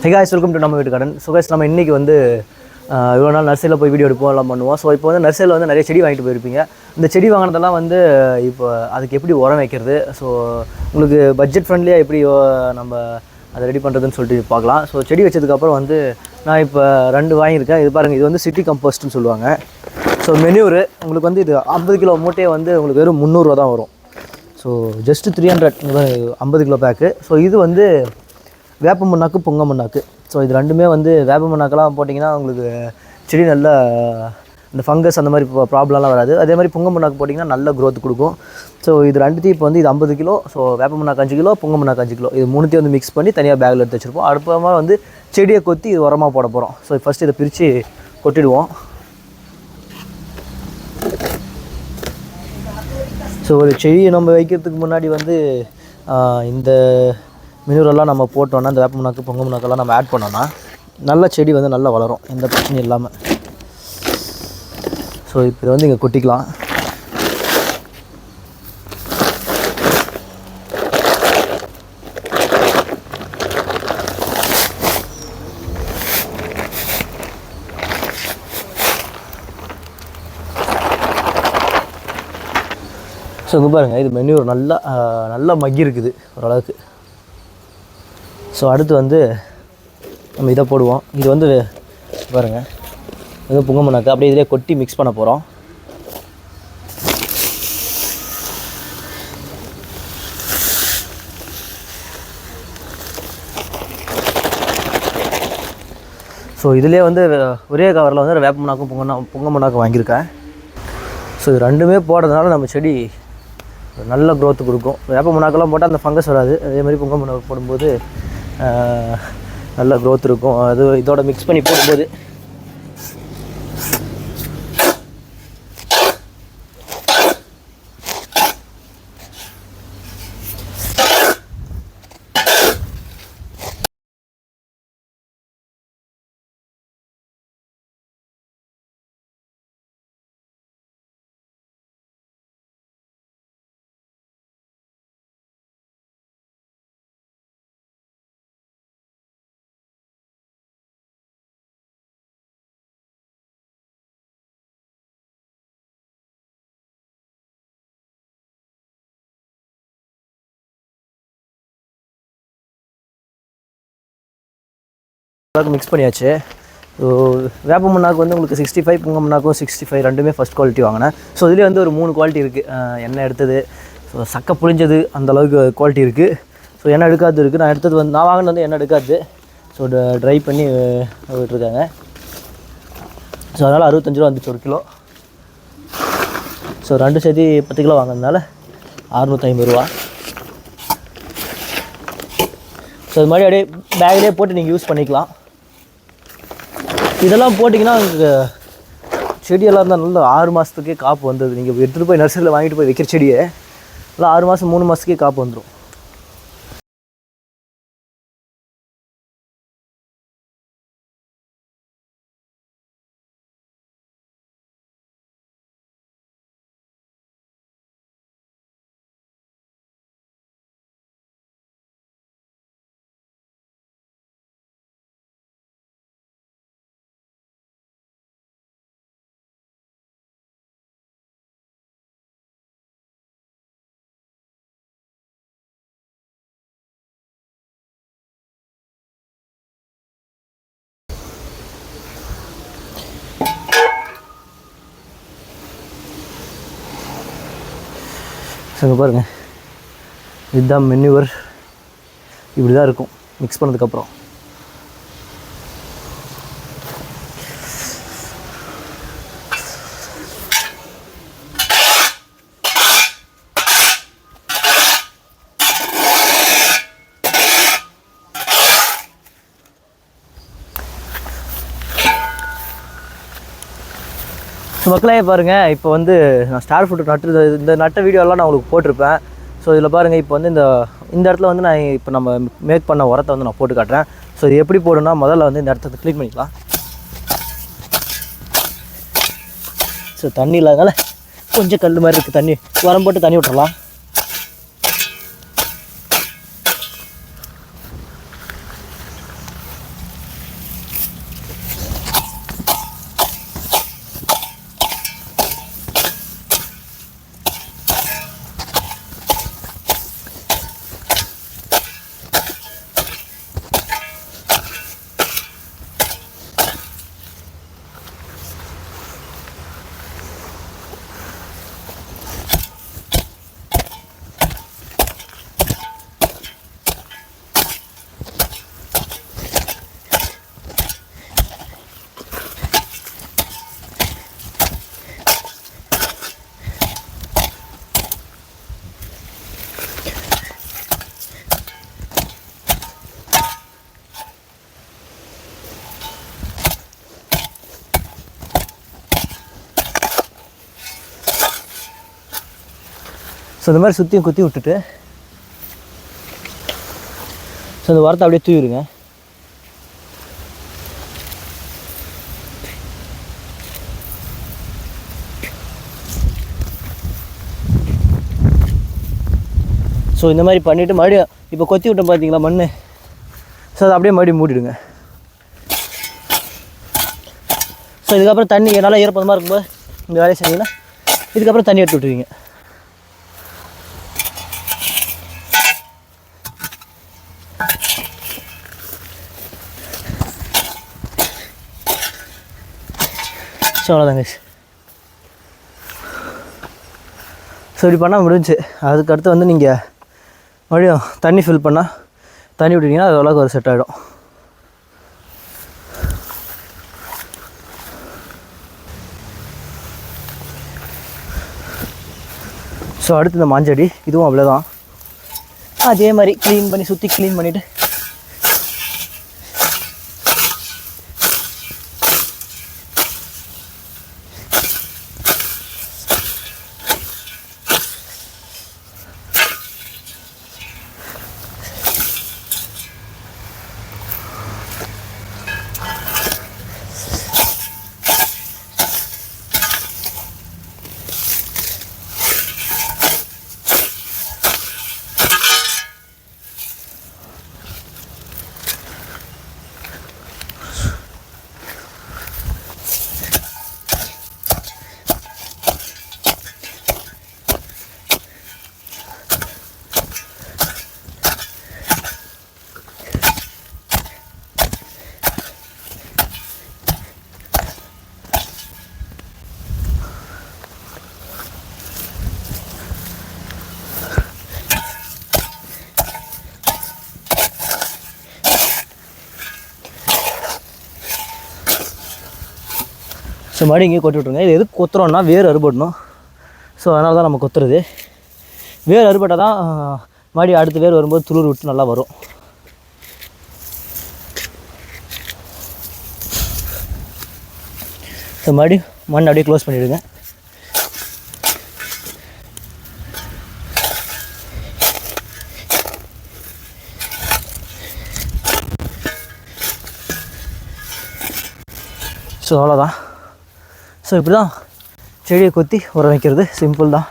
Hey guys, welcome to நம்ம வீட்டு garden. So guys, நம்ம இன்றைக்கி வந்து இவ்வளோ நாள் நர்சரியில் போய் வீடியோ எடுப்போம் எல்லாம் பண்ணுவோம். ஸோ இப்போ வந்து நர்சரியில் வந்து நிறைய செடி வாங்கிட்டு போயிருப்பீங்க. இந்த செடி வாங்கினதெல்லாம் வந்து இப்போ அதுக்கு எப்படி உரம் வைக்கிறது, ஸோ உங்களுக்கு பட்ஜெட் ஃப்ரெண்ட்லியாக எப்படி நம்ம அதை ரெடி பண்ணுறதுன்னு சொல்லிட்டு பார்க்கலாம். ஸோ செடி வச்சதுக்கப்புறம் வந்து நான் இப்போ 2 வாங்கியிருக்கேன். இது பாருங்கள், இது வந்து சிட்டி கம்போஸ்ட்னு சொல்லுவாங்க. ஸோ மென்யூரு உங்களுக்கு வந்து இது 50 கிலோ மூட்டையே வந்து உங்களுக்கு வெறும் 300 ரூபா தான் வரும். So just 300 50 kilo bag. So இது வந்து வேப்ப மண்ணாக்கு பொங்க மண்ணாக்கு. ஸோ இது ரெண்டுமே வந்து வேப்ப மண்ணாக்கெல்லாம் போட்டிங்கன்னா உங்களுக்கு செடி நல்ல இந்த ஃபங்கஸ் அந்த மாதிரி ப்ராப்ளம்லாம் வராது. அதே மாதிரி பொங்க மண்ணாக்கு போட்டிங்கன்னா நல்ல க்ரோத் கொடுக்கும். ஸோ இது ரெண்டுத்தையும் இப்போ வந்து இது 50 கிலோ, ஸோ வேப்ப மண்ணாக்கு 5 கிலோ, பொங்க மண்ணாக்கு 5 கிலோ, இது மூணுத்தையும் வந்து மிக்ஸ் பண்ணி தனியாக பேக்கில் எடுத்து வச்சுருப்போம். அடுப்பமா வந்து செடியை கொத்தி இது உரமாக போட போகிறோம். ஸோ ஃபஸ்ட்டு இதை பிரித்து கொட்டிடுவோம். ஸோ ஒரு செடியை நம்ம வைக்கிறதுக்கு முன்னாடி வந்து இந்த மினூரெல்லாம் நம்ம போட்டோன்னா, இந்த வேப்ப மண்ணாக்கு பொங்க மண்ணாக்கெல்லாம் நம்ம ஆட் பண்ணோன்னா நல்ல செடி வந்து நல்லா வளரும், எந்த பிரச்சனையும் இல்லாமல். ஸோ இப்போ இதை வந்து இங்கே கொட்டிக்கலாம். ஸோ இங்கே பாருங்கள், இது மென்யூர் நல்லா மக்கி இருக்குது ஓரளவுக்கு. ஸோ அடுத்து வந்து நம்ம இதை போடுவோம். இது வந்து பாருங்கள், இது பொங்க மண்ணாக்கு அப்படியே இதிலே கொட்டி மிக்ஸ் பண்ண போகிறோம். ஸோ இதிலே வந்து ஒரே கவரில் வந்து வேப்ப மண்ணாக்கும் பொங்க மண்ணாக்கும் வாங்கியிருக்கேன். ஸோ இது ரெண்டுமே போடுறதுனால நம்ம செடி நல்ல க்ரோத்து கொடுக்கும். வேப்ப மண்ணாக்கெல்லாம் போட்டால் அந்த ஃபங்கஸ் வராது. அதே மாதிரி பொங்க மண்ணாக்கு போடும்போது நல்ல க்ரோத் இருக்கும். அது இதோட மிக்ஸ் பண்ணி போடும்போது மிக்ஸ் பண்ணியாச்சு. ஸோ வேப்ப மண்ணாக்கு வந்து உங்களுக்கு 65, பொங்க மண்ணாக்கும் 65 ரெண்டுமே ஃபஸ்ட் குவாலிட்டி வாங்கினேன். ஸோ இதுலேயே வந்து ஒரு 3 குவாலிட்டி இருக்குது. எண்ணெய் எடுத்தது, ஸோ சக்கை புழிஞ்சது, அந்தளவுக்கு குவாலிட்டி இருக்குது. ஸோ எண்ணெய் எடுக்காது இருக்குது. நான் எடுத்தது வந்து நான் வாங்கினது வந்து எண்ணெய் எடுக்காது. ஸோ ட்ரை பண்ணி விட்டுருக்காங்க. ஸோ அதனால் 65 ரூபா வந்துச்சு 1 கிலோ. ஸோ 2 சேர்த்து 10 கிலோ வாங்கினதுனால 650 ரூபா. ஸோ இது மாதிரி அப்படியே பேக்லேயே போட்டு நீங்கள் யூஸ் பண்ணிக்கலாம். இதெல்லாம் போட்டிங்கன்னா உங்களுக்கு செடியெல்லாம் இருந்தால் நல்லா 6 மாதத்துக்கே காப்பு வந்தது. நீங்கள் எடுத்துகிட்டு போய் நர்சரியில் வாங்கிட்டு போய் வைக்கிற செடியை நல்லா 6 மாதம் 3 மாதத்துக்கே காப்பு வந்துடும். இங்கே பாருங்கள், இதுதான் மென்யூவர். இப்படி தான் இருக்கும் மிக்ஸ் பண்ணதுக்கப்புறம். மக்களே பாருங்கள், இப்போ வந்து நான் ஸ்டார் ஃப்ரூட் இந்த நட்ட வீடியோலாம் நான் உங்களுக்கு போட்டிருப்பேன். ஸோ இதில் பாருங்கள், இப்போ வந்து இந்த இடத்துல வந்து நான் இப்போ நம்ம மேக் பண்ண உரத்தை வந்து நான் போட்டு காட்டுறேன். ஸோ இது எப்படி போடணும்னா, முதல்ல வந்து இந்த இடத்த க்ளீன் பண்ணிக்கலாம். ஸோ தண்ணி இல்லாதனால கொஞ்சம் கல் மாதிரி இருக்குது, தண்ணி உரம் போட்டு தண்ணி விட்டுறலாம். ஸோ இந்த மாதிரி சுற்றியும் குத்தி விட்டுட்டு ஸோ இந்த உரத்தை அப்படியே தூவிடுங்க. ஸோ இந்த மாதிரி பண்ணிவிட்டு மறுபடியும் இப்போ கொத்தி விட்டோம் பார்த்தீங்களா மண், ஸோ அதை அப்படியே மறுபடியும் மூடிடுங்க. ஸோ இதுக்கப்புறம் தண்ணி நல்லா ஈரப்பதமாக இருக்கும்போது இந்த வேலையை செஞ்சீங்கன்னா இதுக்கப்புறம் தண்ணி எடுத்து விட்டுருவீங்க. ஸோ அவ்வளோதாங்க. ஸோ இப்படி பண்ணால் முடிஞ்சு. அதுக்கடுத்து வந்து நீங்கள் மறுபடியும் தண்ணி ஃபில் பண்ணால் தண்ணி விட்டுட்டிங்கன்னா அது ஓரளவுக்கு ஒரு செட் ஆகிடும். ஸோ அடுத்து இந்த மாஞ்செடி இதுவும் அவ்வளோதான். அதே மாதிரி க்ளீன் பண்ணி சுற்றி க்ளீன் பண்ணிவிட்டு ஸோ மறுபடியும் இங்கே கொட்டி விட்ருங்க. இது எதுக்கு கொத்துறோன்னா வேர் அறுபடணும். ஸோ அதனால தான் நம்ம கொத்துறது. வேர் அறுபட்டால் தான் மறுபடியும் அடுத்த வேர் வரும்போது துளிர் விட்டு நல்லா வரும். ஸோ மறுபடியும் மண் அப்படியே க்ளோஸ் பண்ணிவிடுங்க. ஸோ அவ்வளோதான். ஸோ இப்படி தான் செடியை கொத்தி உரம் வைக்கிறது. சிம்பிள் தான்.